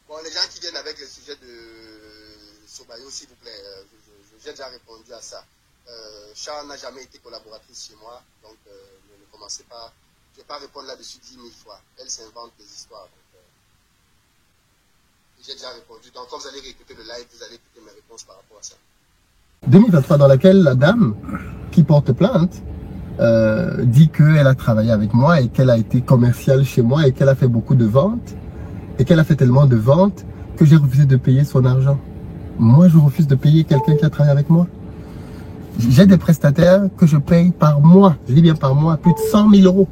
Bon, les gens qui viennent avec le sujet de Sobayo, s'il vous plaît, j'ai déjà répondu à ça. Charles n'a jamais été collaboratrice chez moi, donc ne commencez pas. Je ne vais pas répondre là-dessus 10 000 fois. Elle s'invente des histoires. J'ai déjà répondu. Donc, quand vous allez réécouter le live, vous allez écouter mes réponses par rapport à ça. 2023, dans laquelle la dame qui porte plainte dit qu'elle a travaillé avec moi et qu'elle a été commerciale chez moi et qu'elle a fait beaucoup de ventes et qu'elle a fait tellement de ventes que j'ai refusé de payer son argent. Moi, je refuse de payer quelqu'un qui a travaillé avec moi. J'ai des prestataires que je paye par mois, je dis bien par mois, plus de 100 000 euros.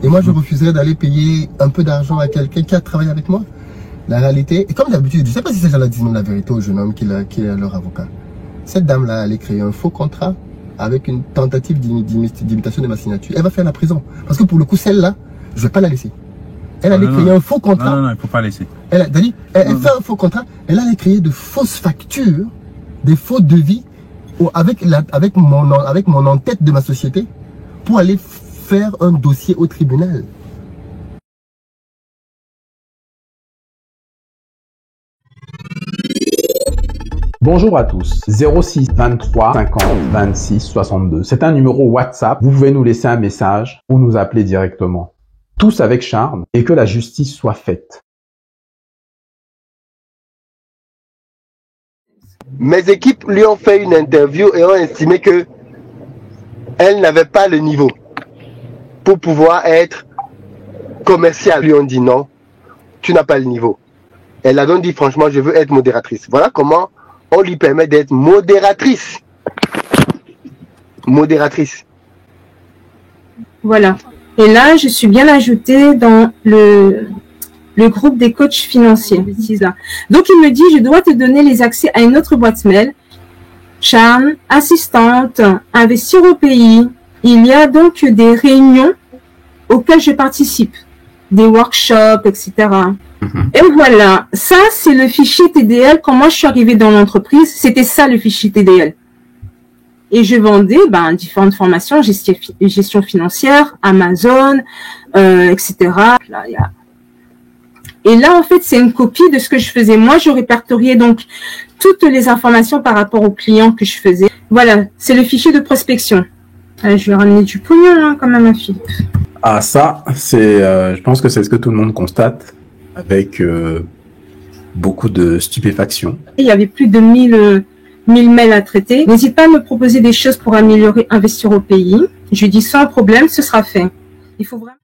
Et moi, je refuserais d'aller payer un peu d'argent à quelqu'un qui a travaillé avec moi. La réalité, et comme d'habitude, je ne sais pas si ces gens-là disent la vérité au jeune homme qui est leur avocat. Cette dame-là, elle a créé un faux contrat avec une tentative d'imitation de ma signature. Elle va faire la prison. Parce que pour le coup, celle-là, je ne vais pas la laisser. Elle allait créer un faux contrat. Non, il ne faut pas laisser. Elle fait un faux contrat. Elle allait créer de fausses factures, des faux devis avec mon en-tête de ma société pour aller faire un dossier au tribunal. Bonjour à tous, 06 23 50 26 62. C'est un numéro WhatsApp, vous pouvez nous laisser un message ou nous appeler directement. Tous avec charme et que la justice soit faite. Mes équipes lui ont fait une interview et ont estimé que elle n'avait pas le niveau pour pouvoir être commerciale. Lui ont dit non, tu n'as pas le niveau. Elle a donc dit franchement, je veux être modératrice. Voilà comment on lui permet d'être modératrice. Modératrice. Voilà. Et là, je suis bien ajoutée dans le groupe des coachs financiers. Donc, il me dit, je dois te donner les accès à une autre boîte mail. Charme, assistante, investir au pays. Il y a donc des réunions auxquelles je participe, des workshops, etc. Et voilà, ça c'est le fichier TDL. Quand moi je suis arrivée dans l'entreprise, c'était ça le fichier TDL. Et je vendais différentes formations, gestion financière, Amazon, etc. Et là, en fait, c'est une copie de ce que je faisais. Moi, je répertoriais donc toutes les informations par rapport aux clients que je faisais. Voilà, c'est le fichier de prospection. Je vais ramener du pognon quand même à Philippe. Ah ça, c'est, je pense que c'est ce que tout le monde constate avec beaucoup de stupéfaction. Il y avait plus de 1000 mails à traiter. N'hésite pas à me proposer des choses pour améliorer investir au pays. Je dis sans problème, ce sera fait. Il faut vraiment...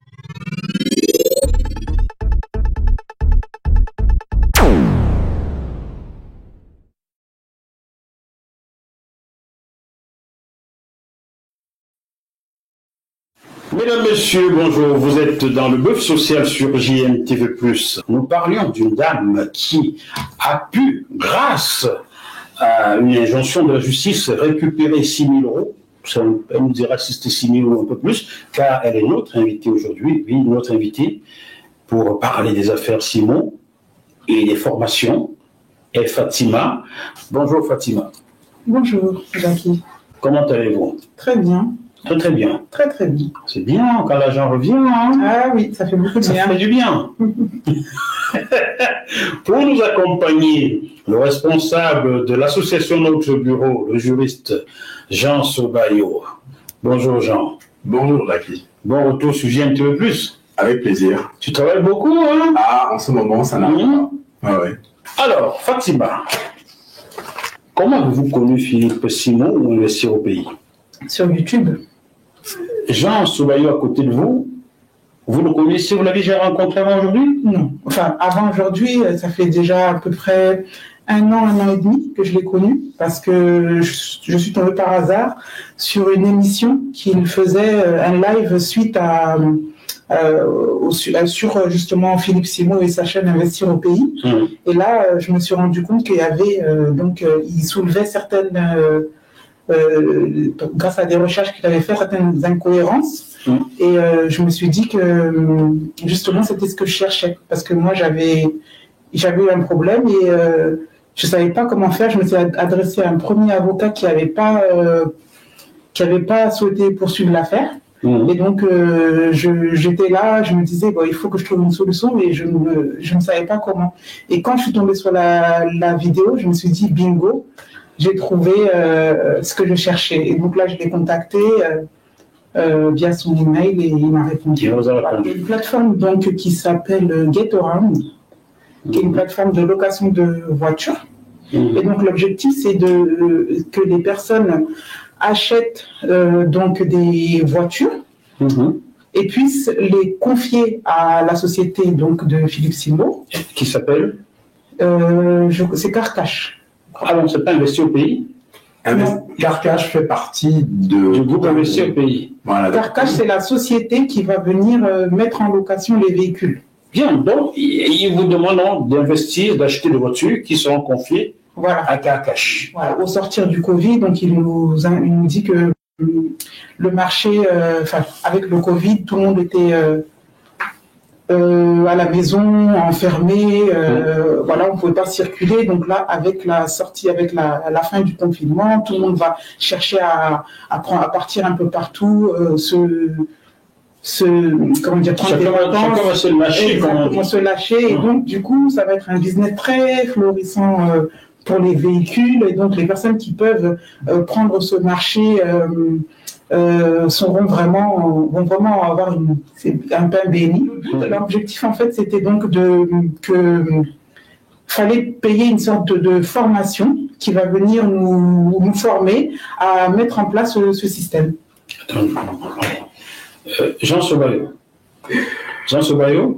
Mesdames, Messieurs, bonjour. Vous êtes dans le bœuf social sur JMTV+. Nous parlions d'une dame qui a pu, grâce à une injonction de la justice, récupérer 6 000 euros. Elle nous dira si c'était 6 000 ou un peu plus, car elle est notre invitée aujourd'hui, oui, notre invitée, pour parler des affaires Simon et des formations. Et Fatima. Bonjour Fatima. Bonjour Jackie. Comment allez-vous? Très bien. Très très bien. Très très bien. C'est bien quand l'argent revient. Hein? Ah oui, ça fait beaucoup de bien. Ça fait du bien. Pour nous accompagner, le responsable de l'association Notre Bureau, le juriste Jean Sobayo. Bonjour Jean. Bonjour Jackie. Bon retour sur JMTV+. Avec plaisir. Tu travailles beaucoup, hein? Ah, en ce moment, ça n'arrive pas. Ah ouais. Alors, Fatima, comment avez-vous connu Philippe Simon ou Investir au pays? Sur YouTube. Jean Sobayo à côté de vous, vous le connaissez, vous l'avez déjà rencontré avant aujourd'hui? Non. Enfin, avant aujourd'hui, ça fait déjà à peu près un an et demi que je l'ai connu, parce que je suis tombée par hasard sur une émission qu'il faisait, un live suite à sur justement Philippe Simon et sa chaîne Investir au pays. Et là, je me suis rendu compte qu'il y avait, il soulevait certaines... grâce à des recherches qu'il avait fait, certaines incohérences. Et je me suis dit que justement c'était ce que je cherchais, parce que moi j'avais eu un problème et je savais pas comment faire. Je me suis adressé à un premier avocat qui avait pas souhaité poursuivre l'affaire. Et donc, j'étais là, je me disais, bon, il faut que je trouve une solution, mais je ne savais pas comment. Et quand je suis tombée sur la vidéo, je me suis dit, bingo, j'ai trouvé ce que je cherchais. Et donc là, je l'ai contacté via son email et il m'a répondu. Il y a une plateforme donc, qui s'appelle GetAround, qui est une plateforme de location de voitures. Et donc, l'objectif, c'est que les personnes achètent donc des voitures et puissent les confier à la société donc, de Philippe Simo. Qui s'appelle c'est Carcache. Ah non, c'est pas Investi au pays. Carcache fait partie du groupe Investi au pays. Voilà, Carcache, c'est la société qui va venir mettre en location les véhicules. Bien, donc ils vous demandent d'investir, d'acheter des voitures qui seront confiées à Carcache. Voilà, au sortir du Covid, donc il nous dit que le marché, avec le Covid, tout le monde était à la maison, enfermé, voilà, on ne pouvait pas circuler. Donc là, avec la sortie, avec la fin du confinement, tout le monde va chercher à partir un peu partout, comment dire, prendre des vacances, chacun va se lâcher, exactement, se lâcher. Et donc, du coup, ça va être un business très florissant pour les véhicules. Et donc, les personnes qui peuvent prendre ce marché vont vraiment avoir un pain béni. L'objectif, en fait, c'était donc fallait payer une sorte de formation qui va venir nous former à mettre en place ce système. Jean Sobayo.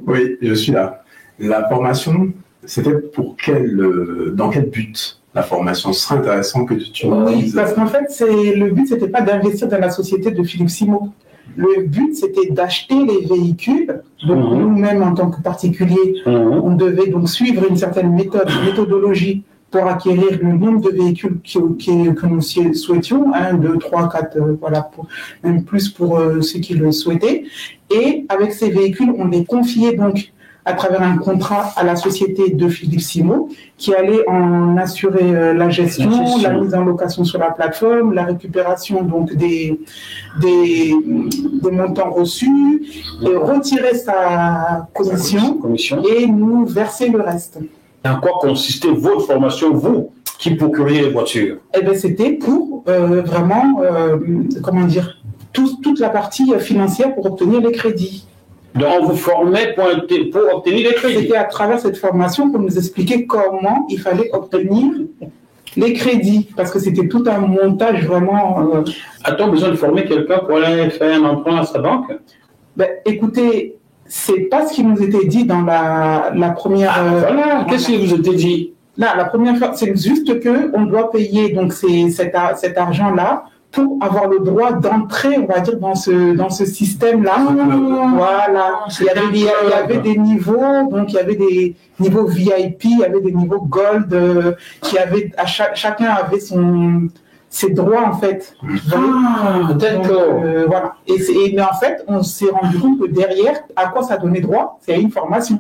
Oui, je suis là. La formation, c'était dans quel but la formation? Ce serait intéressant que tu me dises. Oui, parce qu'en fait, le but, c'était pas d'investir dans la société de Philippe Simo. Le but, c'était d'acheter les véhicules. Donc, nous-mêmes, en tant que particuliers, on devait donc suivre une certaine méthodologie pour acquérir le nombre de véhicules que nous souhaitions, 1, 2, 3, 4, voilà, même plus pour ceux qui le souhaitaient. Et avec ces véhicules, on les confiait donc à travers un contrat à la société de Philippe Simo, qui allait en assurer la gestion, la mise en location sur la plateforme, la récupération donc des montants reçus, et retirer sa commission et nous verser le reste. En quoi consistait votre formation, vous, qui procuriez les voitures? Eh bien, c'était pour vraiment, comment dire, toute la partie financière pour obtenir les crédits. Donc, on vous formait pour obtenir les crédits? C'était à travers cette formation qu'on nous expliquait comment il fallait obtenir les crédits, parce que c'était tout un montage vraiment... A-t-on besoin de former quelqu'un pour aller faire un emprunt à sa banque? Ben, écoutez, c'est pas ce qui nous était dit dans la première... voilà, qu'est-ce qui vous était dit? Là, la première fois, c'est juste qu'on doit payer donc cet argent-là pour avoir le droit d'entrer, on va dire, dans ce système-là. Voilà. Il y avait des niveaux, donc il y avait des niveaux VIP, il y avait des niveaux Gold, chacun avait ses droits, en fait. Ah, d'accord. Voilà. Mais en fait, on s'est rendu compte que derrière, à quoi ça donnait droit? C'est une formation.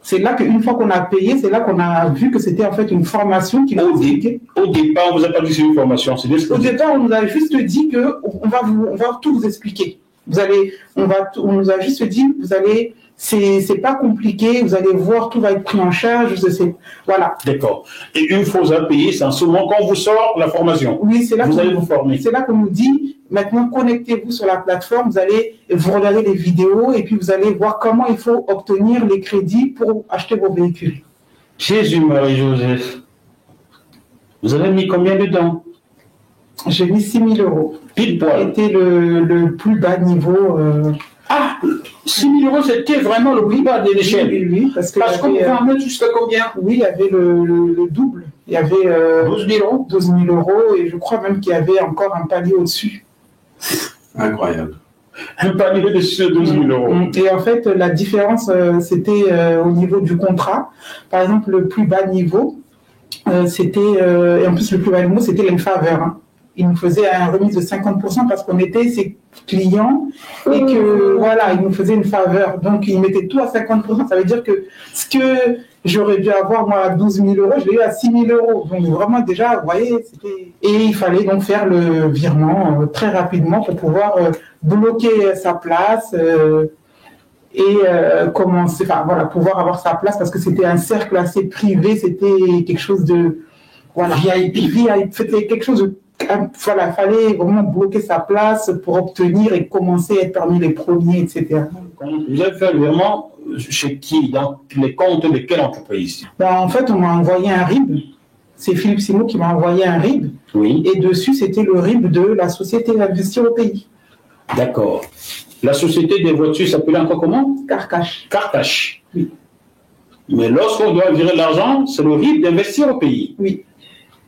C'est là qu'une fois qu'on a payé, c'est là qu'on a vu que c'était en fait une formation qui nous expliquait. Au départ, on vous a pas dit que c'est une formation, c'est au départ, on nous a juste dit que on va tout vous expliquer. On nous a juste dit, c'est pas compliqué, vous allez voir, tout va être pris en charge, voilà. D'accord. Et une fois vous avez payé, c'est en ce moment qu'on vous sort la formation. Oui, c'est là vous allez vous former. C'est là qu'on nous dit, maintenant connectez-vous sur la plateforme, vous regardez les vidéos et puis vous allez voir comment il faut obtenir les crédits pour acheter vos véhicules. Jésus, Marie-Joseph, vous avez mis combien dedans? J'ai mis 6 000 €. Pile poil. C'était le plus bas niveau. Ah, 6 000 €, c'était vraiment le plus bas de l'échelle. Oui, parce qu'on pouvait en mettre jusqu'à combien? Oui, il y avait le double. Il y avait 12 000 €. 12 000 € et je crois même qu'il y avait encore un palier au-dessus. Incroyable. Un palier au-dessus de 12 000 €. Et en fait, la différence, c'était au niveau du contrat. Par exemple, le plus bas niveau, et en plus le plus bas niveau, c'était l'enfaveur. Hein. il nous faisait une remise de 50% parce qu'on était ses clients et que voilà, il nous faisait une faveur. Donc il mettait tout à 50%. Ça veut dire que ce que j'aurais dû avoir moi à 12 000 euros, je l'ai eu à 6 000 euros. Donc vraiment déjà, vous voyez, et il fallait donc faire le virement très rapidement pour pouvoir bloquer sa place. Commencer, enfin voilà, pouvoir avoir sa place parce que c'était un cercle assez privé, c'était quelque chose de voilà, VIP, c'était quelque chose de voilà, fallait vraiment bloquer sa place pour obtenir et commencer à être parmi les premiers, etc. Vous avez fait le virement chez qui? Dans les comptes de quelle entreprise? En fait, on m'a envoyé un RIB. C'est Philippe Simon qui m'a envoyé un RIB. Oui. Et dessus, c'était le RIB de la société Investir au pays. D'accord. La société des voitures s'appelle encore comment? Carcache. Carcache. Oui. Mais lorsqu'on doit virer de l'argent, c'est le RIB d'Investir au pays. Oui.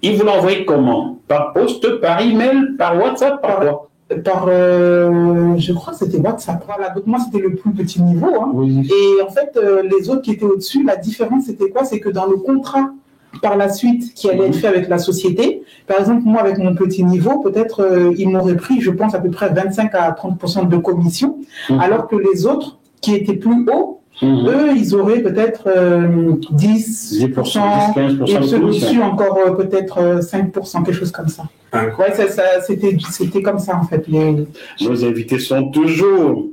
Il vous l'a envoyé comment? Par poste, par email, par WhatsApp, par quoi? Je crois que c'était WhatsApp. Voilà, donc moi c'était le plus petit niveau. Hein. Oui. Et en fait, les autres qui étaient au-dessus, la différence c'était quoi? C'est que dans le contrat par la suite qui allait être fait avec la société, par exemple, moi avec mon petit niveau, peut-être ils m'auraient pris, je pense, à peu près 25 à 30% de commission, alors que les autres qui étaient plus hauts, eux, ils auraient peut-être 10%, 15% et ceux de dessus encore peut-être 5%, quelque chose comme ça. Ouais, c'était comme ça en fait. Nos invités sont toujours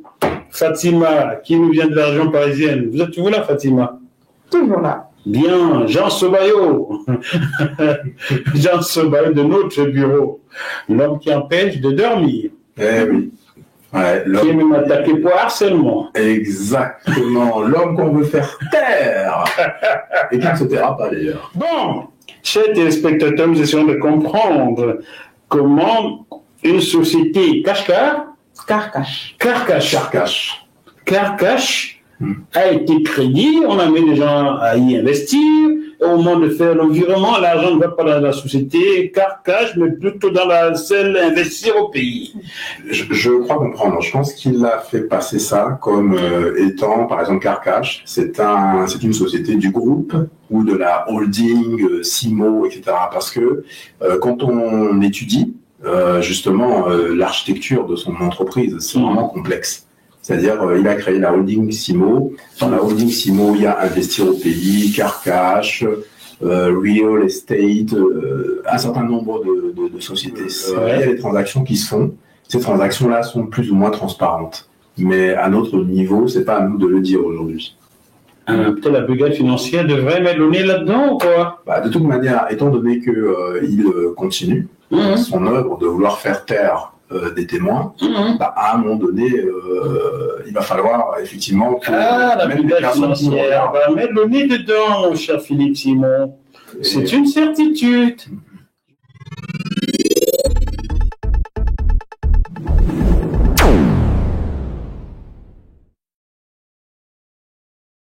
Fatima, qui nous vient de la région parisienne. Vous êtes toujours là, Fatima? Toujours là. Bien, Jean Sobayo. Jean Sobayo de notre bureau. L'homme qui empêche de dormir. Eh oui. Ouais, qui est même attaqué pour harcèlement. Exactement. L'homme qu'on veut faire taire. Et qui ne se taira pas d'ailleurs. Bon, chers téléspectateurs, nous essayons de comprendre comment une société Carcache a été créée, on a mis des gens à y investir, et au moment de faire le virement, l'argent ne va pas dans la société Carcache, mais plutôt dans celle Investir au pays. Je crois comprendre. Je pense qu'il a fait passer ça comme étant, par exemple, Carcache, c'est une société du groupe ou de la holding, Simo, etc. Parce que quand on étudie justement l'architecture de son entreprise, c'est vraiment complexe. C'est-à-dire, il a créé la holding Simo. Dans la holding Simo, il y a Investir au pays, Carcache, Real Estate, un certain nombre de sociétés. Il y a des transactions qui se font. Ces transactions-là sont plus ou moins transparentes. Mais à notre niveau, c'est pas à nous de le dire aujourd'hui. Peut-être la brigade financière devrait mettre le nez là-dedans ou quoi? De toute manière, étant donné qu'il continue son œuvre de vouloir faire taire des témoins, à un moment donné, il va falloir effectivement que la brigade financière va mettre le nez dedans, mon cher Philippe Simon. C'est une certitude.